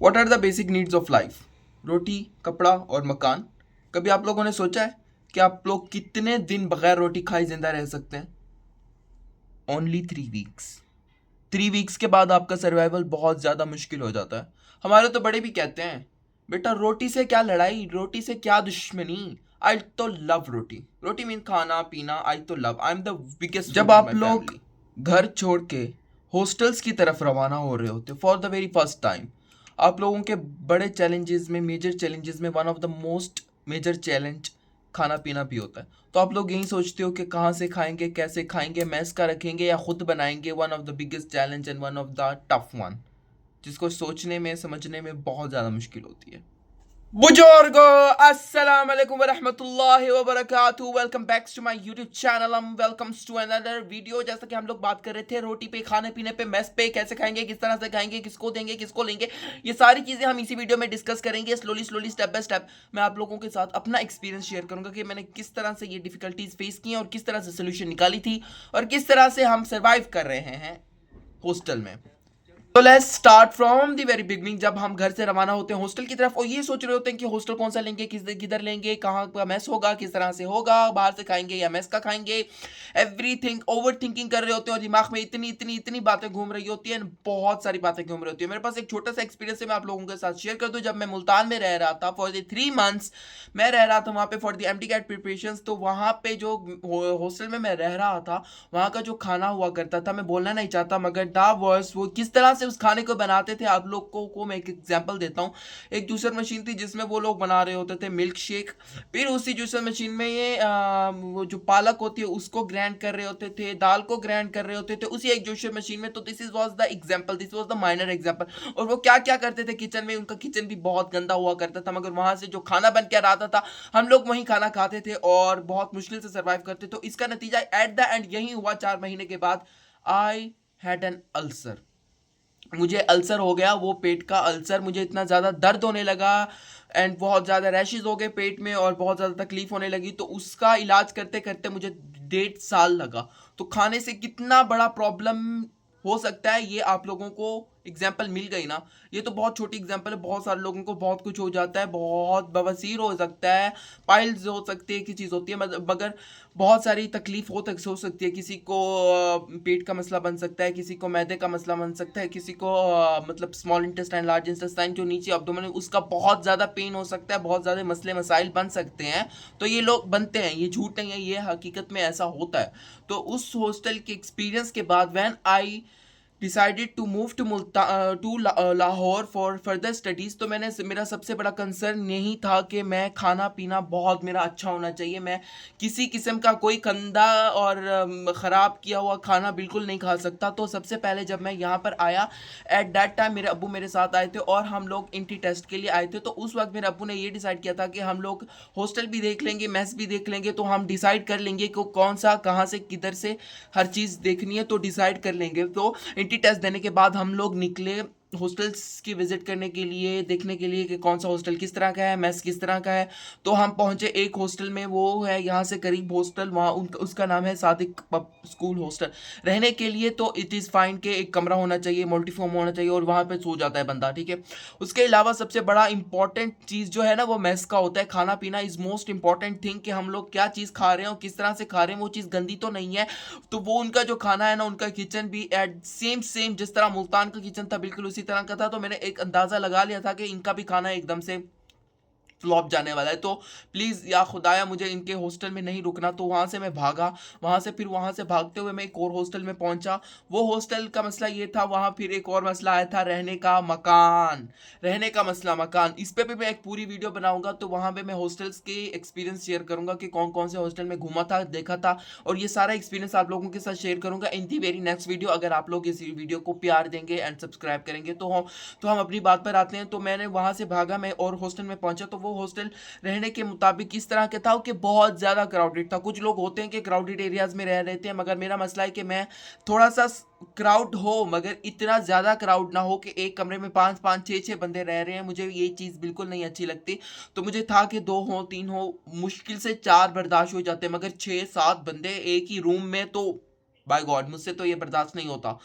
What are the basic needs of life? रोटी, कपड़ा और मकान। कभी आप लोगों ने सोचा है कि आप लोग कितने दिन बगैर रोटी खाए जिंदा रह सकते हैं? Only 3 weeks. 3 वीक्स के बाद आपका सर्वाइवल बहुत ज़्यादा मुश्किल हो जाता है। हमारे तो बड़े भी कहते हैं, बेटा रोटी से क्या लड़ाई, रोटी से क्या दुश्मनी। आई तो लव रोटी। रोटी मीन खाना पीना। आई तो love, I am the biggest जब आप लोग घर छोड़ के हॉस्टल्स की तरफ रवाना हो रहे होते for the very first time, आप लोगों के बड़े चैलेंजेस में, मेजर चैलेंजेस में one of the most major challenge खाना पीना भी होता है। तो आप लोग यही सोचते हो कि कहाँ से खाएंगे, कैसे खाएंगे, मैस का रखेंगे या खुद बनाएंगे। One of the biggest challenge and one of the tough one, जिसको सोचने में समझने में बहुत ज़्यादा मुश्किल होती है। बुजुर्गो, अस्सलाम वालेकुम वरहमतुल्लाहि वबरकातुहू। Welcome back to my YouTube channel. Welcomes to another video. जैसा कि हम लोग बात कर रहे थे रोटी पे, खाने पीने पे, मेस पे, कैसे खाएंगे, किस तरह से खाएंगे, किसको देंगे, किसको लेंगे, ये सारी चीज़ें हम इसी वीडियो में डिस्कस करेंगे slowly slowly, step by step. मैं आप लोगों के साथ अपना एक्सपीरियंस शेयर करूंगा कि मैंने किस तरह से ये डिफिकल्टीज फेस की हैं और किस तरह से सोल्यूशन निकाली थी और किस तरह से हम सर्वाइव कर रहे हैं हॉस्टल में। तो let's start from the very beginning. जब हम घर से रवाना होते हैं हॉस्टल की तरफ और ये सोच रहे होते हैं कि हॉस्टल कौन सा लेंगे, किधर लेंगे, कहाँ का मेस होगा, किस तरह से होगा, बाहर से खाएंगे या मेस का खाएंगे, एवरीथिंग ओवर थिंकिंग कर रहे होते हैं और दिमाग में इतनी इतनी इतनी बातें घूम रही होती हैं, बहुत सारी बातें घूम रही होती है। मेरे पास एक छोटा सा एक्सपीरियंस है, मैं आप लोगों के साथ शेयर कर दूं। जब मैं मुल्तान में रह रहा था फॉर द 3 मंथ्स, मैं रह रहा था वहाँ पे for the MDCAT preparation. तो वहाँ पे जो हॉस्टल में मैं रह रहा था, वहाँ का जो खाना हुआ करता था, मैं बोलना नहीं चाहता मगर दा वर्स, वो किस तरह से उस खाने को बनाते थे आप लोग को मैं एक एग्जांपल देता हूँ। एक जूसर मशीन थी जिसमें वो लोग बना रहे होते थे मिल्क शेक। फिर उसी जूसर मशीन में ये वो जो पालक होती है उसको ग्राइंड कर रहे होते थे, दाल को ग्राइंड कर रहे होते थे उसी एक जूसर मशीन में। तो this is was the example, this was the minor example. और वो क्या क्या करते थे किचन में, उनका किचन भी बहुत गंदा हुआ करता था, मगर वहां से जो खाना बन के आता था हम लोग वही खाना खाते थे और बहुत मुश्किल से सर्वाइव करते। तो इसका नतीजा एट द एंड यही हुआ। 4 महीने के बाद आई हैड एन अल्सर। मुझे अल्सर हो गया, वो पेट का अल्सर। मुझे इतना ज़्यादा दर्द होने लगा एंड बहुत ज़्यादा रैशेज हो गए पेट में और बहुत ज़्यादा तकलीफ होने लगी। तो उसका इलाज करते करते मुझे 1.5 साल लगा। तो खाने से कितना बड़ा प्रॉब्लम हो सकता है ये आप लोगों को एग्जाम्पल मिल गई ना। ये तो बहुत छोटी एग्जाम्पल है, बहुत सारे लोगों को बहुत कुछ हो जाता है, बहुत बवासीर हो सकता है, पाइल्स हो सकती है, की चीज़ होती है, मगर बहुत सारी तकलीफ हो सकती है। किसी को पेट का मसला बन सकता है, किसी को मैदे का मसला बन सकता है, किसी को मतलब स्मॉल इंटेस्टाइन, लार्ज इंटेस्टाइन जो नीचे अब्डोमेन है उसका बहुत ज़्यादा पेन हो सकता है, बहुत ज़्यादा मसले मसाइल बन सकते हैं। तो ये लोग बनते हैं, ये झूठ नहीं है, ये हकीकत में ऐसा होता है। तो उस हॉस्टल के एक्सपीरियंस के बाद when I decided to move to Lahore for further studies, तो मेरा सबसे बड़ा कंसर्न यही था कि मैं खाना पीना बहुत मेरा अच्छा होना चाहिए। मैं किसी किस्म का कोई गंदा और ख़राब किया हुआ खाना बिल्कुल नहीं खा सकता। तो सबसे पहले जब मैं यहाँ पर आया, एट दैट टाइम मेरे अब्बू मेरे साथ आए थे और हम लोग इंटी टेस्ट के लिए आए थे। तो उस वक्त मेरे अब्बू ने ये डिसाइड किया था कि हम लोग हॉस्टल भी देख लेंगे, मेस भी देख लेंगे, तो हम डिसाइड कर लेंगे कि कौन सा कहाँ से किधर से हर चीज़ देखनी है, तो डिसाइड कर लेंगे। तो इंटी टेस्ट देने के बाद हम लोग निकले हॉस्टल्स की विजिट करने के लिए, देखने के लिए कि कौन सा हॉस्टल किस तरह का है, मेस किस तरह का है। तो हम पहुंचे एक हॉस्टल में, वो है यहाँ से करीब हॉस्टल, वहाँ उसका नाम है सादिक पब स्कूल हॉस्टल। रहने के लिए तो इट इज़ फाइन के एक कमरा होना चाहिए, मल्टीफॉर्म होना चाहिए और वहाँ पे सो जाता है बंदा, ठीक है। उसके अलावा सबसे बड़ा इंपॉर्टेंट चीज़ जो है ना वो मेस का होता है। खाना पीना इज़ मोस्ट इंपॉर्टेंट थिंग, कि हम लोग क्या चीज़ खा रहे हैं और किस तरह से खा रहे हैं, वो चीज़ गंदी तो नहीं है। तो वो उनका जो खाना है ना, उनका किचन भी एट सेम सेम जिस तरह मुल्तान का किचन था बिल्कुल उसी तरह का था। तो मैंने एक अंदाज़ा लगा लिया था कि इनका भी खाना एकदम से फ्लॉप जाने वाला है। तो प्लीज़ या खुदाया मुझे इनके हॉस्टल में नहीं रुकना। तो वहाँ से मैं भागा, वहाँ से फिर वहाँ से भागते हुए मैं एक और हॉस्टल में पहुँचा। वो हॉस्टल का मसला ये था, वहाँ फिर एक और मसला आया था, रहने का मकान। रहने का मसला मकान, इस पे भी मैं एक पूरी वीडियो बनाऊंगा। तो वहाँ पे मैं हॉस्टल्स के एक्सपीरियंस शेयर करूंगा कि कौन कौन से हॉस्टल में घूमा था, देखा था, और ये सारा एक्सपीरियंस आप लोगों के साथ शेयर करूंगा इन दी वेरी नेक्स्ट वीडियो। अगर आप लोग इस वीडियो को प्यार देंगे एंड सब्सक्राइब करेंगे तो हम अपनी बात पर आते हैं। तो मैंने वहाँ से भागा, मैं और हॉस्टल में पहुंचा। तो वो हॉस्टल रहने के मुताबिक इस तरह के था कि बहुत ज़्यादा क्राउडेड था। कुछ लोग होते हैं कि क्राउडेड एरियाज़ में रह रहते हैं, मगर मेरा मसला है कि मैं थोड़ा सा क्राउड हो मगर इतना ज़्यादा क्राउड ना हो कि एक कमरे में 5-5 6-6 बंदे रह रहे हैं। मुझे ये चीज़ बिल्कुल नहीं अच्छी लगती। तो मुझे था कि 2 हो 3 हो, मुश्किल से 4 बर्दाश्त हो जाते, मगर 6-7 बंदे एक ही रूम में, तो बाय गॉड मुझसे तो ये बर्दाश्त नहीं होता।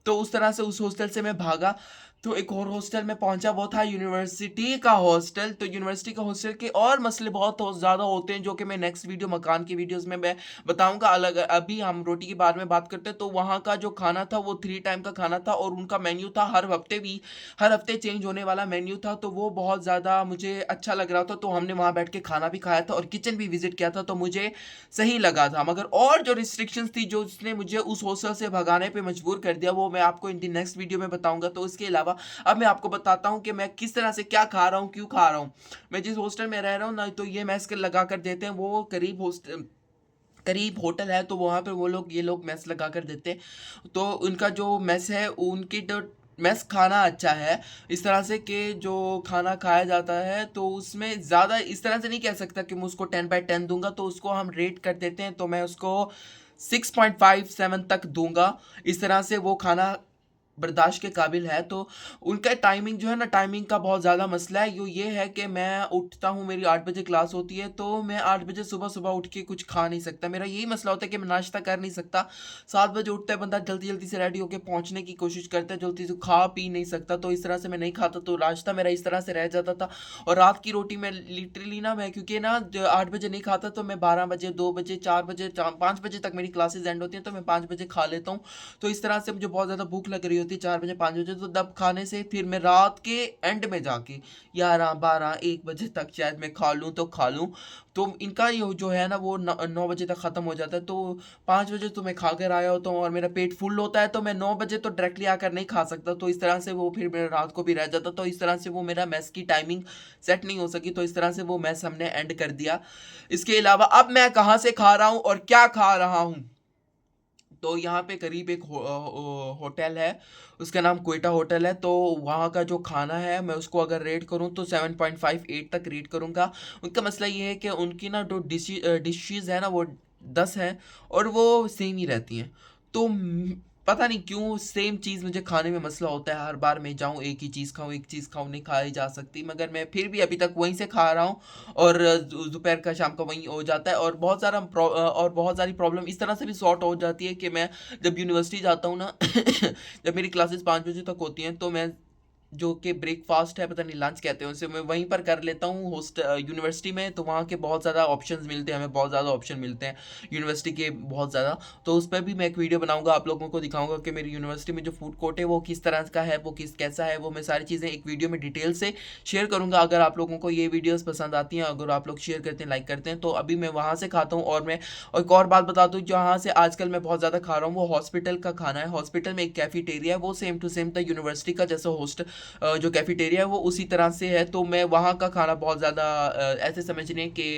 तो उस तरह से उस हॉस्टल से मैं भागा। तो एक और हॉस्टल में पहुंचा, वो था यूनिवर्सिटी का हॉस्टल। तो यूनिवर्सिटी का हॉस्टल के और मसले बहुत ज़्यादा होते हैं, जो कि मैं नेक्स्ट वीडियो मकान की वीडियोस में मैं बताऊंगा अलग। अभी हम रोटी के बारे में बात करते हैं। तो वहाँ का जो खाना था वो 3 टाइम का खाना था, और उनका मेन्यू था हर हफ्ते चेंज होने वाला मेन्यू था। तो वो बहुत ज़्यादा मुझे अच्छा लग रहा था। तो हमने वहाँ बैठ के खाना भी खाया था और किचन भी विजिट किया था, तो मुझे सही लगा था। मगर और जो रिस्ट्रिक्शंस थी जो उसने मुझे उस हॉस्टल से भगाने पे मजबूर कर दिया, वो मैं आपको इन दी नेक्स्ट वीडियो में बताऊंगा। तो इसके अलावा अब मैं आपको बताता हूँ कि मैं किस तरह से क्या खा रहा हूँ, क्यों खा रहा हूँ। मैं जिस हॉस्टल में रह रहा हूँ ना, तो ये मैस के लगा कर देते हैं। वो करीब होटल है, तो वहाँ पे वो लोग ये लोग मैस लगा कर देते हैं। तो उनका जो मैस है, उनकी जो मैस खाना अच्छा है, इस तरह से कि जो खाना खाया जाता है तो उसमें ज़्यादा इस तरह से नहीं कह सकता कि मैं उसको 10/10 दूंगा। तो उसको हम रेट कर देते हैं, तो मैं उसको 6.57 तक दूंगा। इस तरह से वो खाना बर्दाश्त के काबिल है। तो उनका टाइमिंग जो है ना, टाइमिंग का बहुत ज़्यादा मसला है। ये है कि मैं उठता हूँ, मेरी 8 बजे क्लास होती है, तो मैं 8 बजे सुबह सुबह उठ के कुछ खा नहीं सकता। मेरा यही मसला होता है कि मैं नाश्ता कर नहीं सकता। 7 बजे उठता है बंदा, जल्दी जल्दी से रेडी होकर पहुँचने की कोशिश करता है, जल्दी से खा पी नहीं सकता। तो इस तरह से मैं नहीं खाता, तो नाश्ता मेरा इस तरह से रह जाता था। और रात की रोटी में लिटरली ना, मैं क्योंकि ना 8 बजे नहीं खाता, तो मैं 12 बजे, 2 बजे, 4 बजे, 5 बजे तक मेरी क्लासेज एंड होती हैं, तो मैं 5 बजे खा लेता हूँ। तो इस तरह से मुझे बहुत ज़्यादा भूख लग रही होती है 4 बजे, 5 बजे, तो दब खाने से फिर मैं रात के एंड में जाके 11, 12, 1 बजे तक शायद मैं खा लूँ तो खा लूँ। तो इनका ये जो है ना, वो 9 बजे तक ख़त्म हो जाता है। तो 5 बजे तो मैं खा कर आया होता हूँ और मेरा पेट फुल होता है, तो मैं 9 बजे तो डायरेक्टली आकर नहीं खा सकता। तो इस तरह से वो फिर मेरा रात को भी रह जाता। तो इस तरह से वो मेरा मैस की टाइमिंग सेट नहीं हो सकी। तो इस तरह से वो मैस हमने एंड कर दिया। इसके अलावा अब मैं कहाँ से खा रहा हूँ और क्या खा रहा हूँ, तो यहाँ पे करीब एक होटल है, उसका नाम क्वेटा होटल है। तो वहाँ का जो खाना है, मैं उसको अगर रेट करूँ तो 7.58 तक रेट करूँगा। उनका मसला ये है कि उनकी ना जो डिशेज़ है ना, वो 10 हैं और वो सेम ही रहती हैं। तो पता नहीं क्यों सेम चीज़ मुझे खाने में मसला होता है। हर बार मैं जाऊँ एक ही चीज़ खाऊँ, एक चीज़ खाऊँ, नहीं खाई जा सकती। मगर मैं फिर भी अभी तक वहीं से खा रहा हूँ, और दोपहर का शाम का वहीं हो जाता है। और बहुत सारी प्रॉब्लम इस तरह से भी सॉर्ट हो जाती है कि मैं जब यूनिवर्सिटी जाता हूँ ना जब मेरी क्लासेस 5 बजे तक होती हैं, तो मैं जो कि ब्रेकफास्ट है, पता नहीं लंच कहते हैं उसे, मैं वहीं पर कर लेता हूँ यूनिवर्सिटी में। तो वहाँ के बहुत ज़्यादा ऑप्शंस मिलते हैं, हमें बहुत ज़्यादा ऑप्शन मिलते हैं यूनिवर्सिटी के, बहुत ज़्यादा। तो उस पर भी मैं एक वीडियो बनाऊंगा, आप लोगों को दिखाऊंगा कि मेरी यूनिवर्सिटी में जो फूड कोर्ट है वो किस तरह का है, वो कैसा है। वो मैं सारी चीज़ें एक वीडियो में डिटेल से शेयर करूंगा। अगर आप लोगों को ये वीडियोस पसंद आती हैं, अगर आप लोग शेयर करते हैं, लाइक करते हैं, तो अभी मैं वहाँ से खाता हूँ। और एक और बात बता दूँ, जहाँ से आजकल मैं बहुत ज़्यादा खा रहा हूँ, वो हॉस्पिटल का खाना है। हॉस्पिटल में एक कैफेटेरिया है, वो सेम टू सेम था यूनिवर्सिटी का जैसा जो कैफेटेरिया है वो उसी तरह से है। तो मैं वहाँ का खाना बहुत ज़्यादा ऐसे समझ लें कि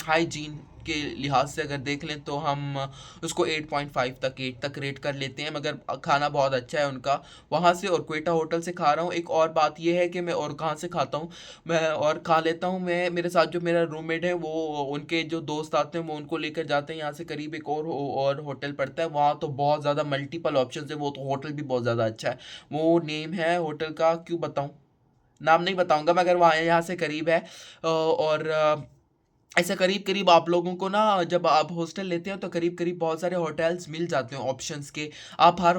हाइजीन के लिहाज से अगर देख लें, तो हम उसको 8 तक रेट कर लेते हैं। मगर खाना बहुत अच्छा है उनका वहाँ से। और क्वेटा होटल से खा रहा हूँ। एक और बात यह है कि मैं और कहाँ से खाता हूँ, मैं और खा लेता हूँ। मैं मेरे साथ जो मेरा रूममेट है, वो उनके जो दोस्त आते हैं वो उनको लेकर जाते हैं। यहाँ से करीब एक और होटल पड़ता है, वहाँ तो बहुत ज़्यादा मल्टीपल ऑप्शन है। वो तो होटल भी बहुत ज़्यादा अच्छा है। वो नेम है होटल का, क्यों बताऊँ, नाम नहीं बताऊंगा, मगर वहाँ यहाँ से करीब है। और ऐसा करीब करीब आप लोगों को ना, जब आप हॉस्टल लेते हैं तो करीब करीब बहुत सारे होटल्स मिल जाते हैं ऑप्शंस के। हर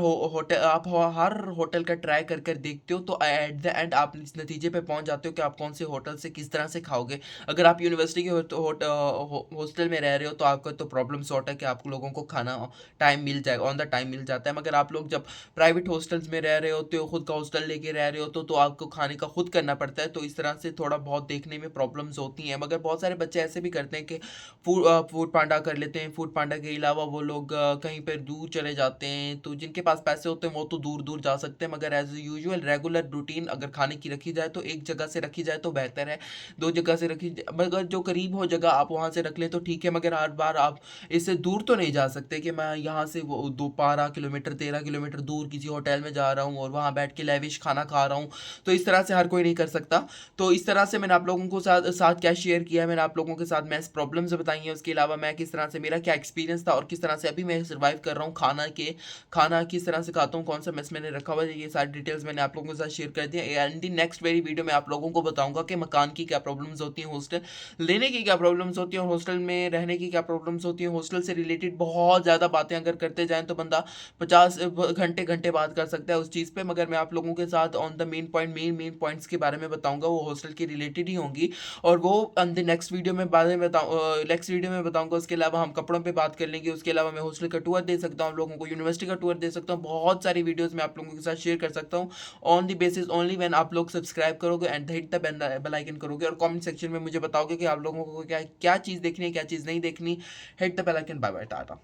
होटल का ट्राई कर कर देखते हो, तो एट द एंड आप इस नतीजे पे पहुंच जाते हो कि आप कौन से होटल से किस तरह से खाओगे। अगर आप यूनिवर्सिटी के हॉस्टल में रह रहे हो, तो आपका तो प्रॉब्लम सॉर्ट है कि आप लोगों को खाना टाइम मिल जाएगा, ऑन द टाइम मिल जाता है। मगर आप लोग जब प्राइवेट हॉस्टल्स में रह रहे होते हो, खुद का हॉस्टल लेके रह रहे हो, तो आपको खाने का खुद करना पड़ता है। तो इस तरह से थोड़ा बहुत देखने में प्रॉब्लम्स होती हैं। मगर बहुत सारे बच्चे ऐसे भी करते हैं कि फूड पांडा कर लेते हैं। फूड पांडा के अलावा वो लोग कहीं पर दूर चले जाते हैं। तो जिनके पास पैसे होते हैं वो तो दूर दूर जा सकते हैं, मगर एज यूजुअल रेगुलर रूटीन अगर खाने की रखी जाए, तो एक जगह से रखी जाए तो बेहतर है। 2 जगह से रखी, मगर जो करीब हो जगह आप वहाँ से रख लें तो ठीक है। मगर हर बार आप इससे दूर तो नहीं जा सकते कि मैं यहाँ से वो 12 किलोमीटर 13 किलोमीटर दूर किसी होटल में जा रहा हूँ और वहाँ बैठ के लेविश खाना खा रहा हूँ। तो इस तरह से हर कोई नहीं कर सकता। तो इस तरह से मैंने आप लोगों को साथ साथ क्या शेयर किया है, मैंने आप लोगों के साथ मैं प्रॉब्लम्स बताई हैं, उसके अलावा मैं किस तरह से मेरा क्या एक्सपीरियंस था और किस तरह से अभी मैं सर्वाइव कर रहा हूँ, खाना किस तरह से खाता हूँ, कौन सा मेस मैंने रखा हुआ है, ये सारी डिटेल्स मैंने आप लोगों के साथ शेयर कर दिया। And the next very video में आप लोगों को बताऊंगा कि मकान की क्या प्रॉब्लम्स होती हैं, हॉस्टल लेने की क्या प्रॉब्लम्स होती हैं, हॉस्टल में रहने की क्या प्रॉब्लम्स होती हैं। हॉस्टल से रिलेटेड बहुत ज़्यादा बातें अगर करते जाएँ तो बंदा 50 घंटे बात कर सकता है उस चीज़ पे, मगर मैं आप लोगों के साथ ऑन द मेन पॉइंट्स के बारे में बताऊंगा, वो हॉस्टल के रिलेटेड ही होंगी और वो ऑन द नेक्स्ट वीडियो में बताऊंगा। उसके अलावा हम कपड़ों पे बात कर लेंगे, उसके अलावा मैं हॉस्टल का टूर दे सकता हूँ आप लोगों को, यूनिवर्सिटी का टूर दे सकता हूँ, बहुत सारी वीडियोस मैं आप लोगों के साथ शेयर कर सकता हूँ on the basis only when आप लोग सब्सक्राइब करोगे and hit the bell icon करोगे और कमेंट सेक्शन में मुझे बताओगे कि आप लोगों को क्या क्या चीज़ देखनी है, क्या चीज़ नहीं देखनी। Hit the bell icon. Bye bye, Tata.